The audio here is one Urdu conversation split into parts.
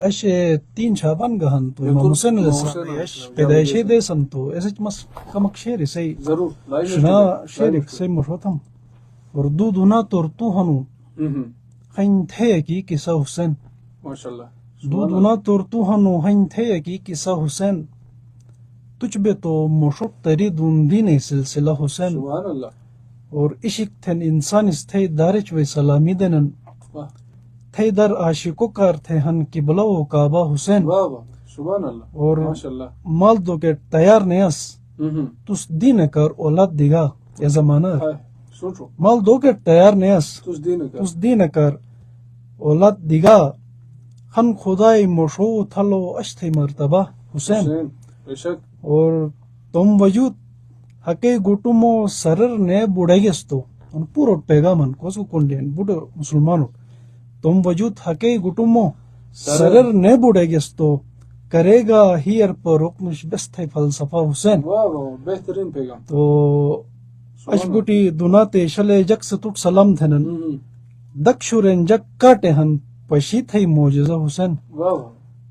اش تین شابان گہن تو امام حسین اش پیدائشی دے سن تو ایسے مس کمک شیر سی ضرور شنا شیر سی مشوتم اور دو دونا تور تو ہنو خین تھے کی قصہ حسین ماشاءاللہ دو دونا تور تو ہنو خین تھے کی قصہ حسین تجھ بے تو مشوت تری دون دین سلسلہ حسین سبحان اللہ اور عشق تھن انسان اس تھے دارچ و سلامی دنن تھے در عاشقو کار تھے ہن قبلہ و کعبہ حسین واہ واہ سبحان اللہ اور ماشاءاللہ مال دو کے تیار نیس تس دین کر اولاد دیگا یا زمانہ سوچو مال دو کے تیار نیس تس دین کر اولاد دیگا ہن خدای مشو تھلو اشتھے مرتبہ حسین بے شک اور تم وجود حقی گٹمو سرر نے بوڑھگستو ان پورو پیغامن کوسو کنڈین بوڑھو مسلمانو تم وجود حقی گٹمو سرر نے بوڑھگستو کرے گا ہیر پر رکنش بستھے فلسفہ حسین واہ واہ بہترین پیغام تو اشبوٹی دوناتے شلے جگ سے تٹ سلام تھنن دک شورین جگ کاٹے ہن پشی تھے موجزہ حسین واہ واہ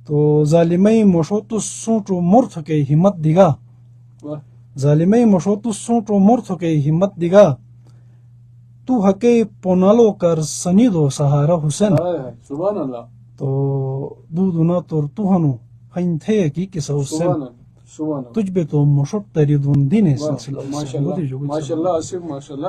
تو ظالمی مشوتو سوٹو مرتھ کے ہمت دیگا واہ ظالمی مشوتو سوٹو مرتھ کے ہمت دیگا تو حقی پونالو کر سنیدو سہارا حسین سبحان اللہ تو دو دونا تور تو ہنو خین تھے کی قصہ حسین سبحان اللہ سبحان اللہ تجھ بے تو مشوت تری دون دین سلسلہ ماشاءاللہ ماشاءاللہ آصف ماشاءاللہ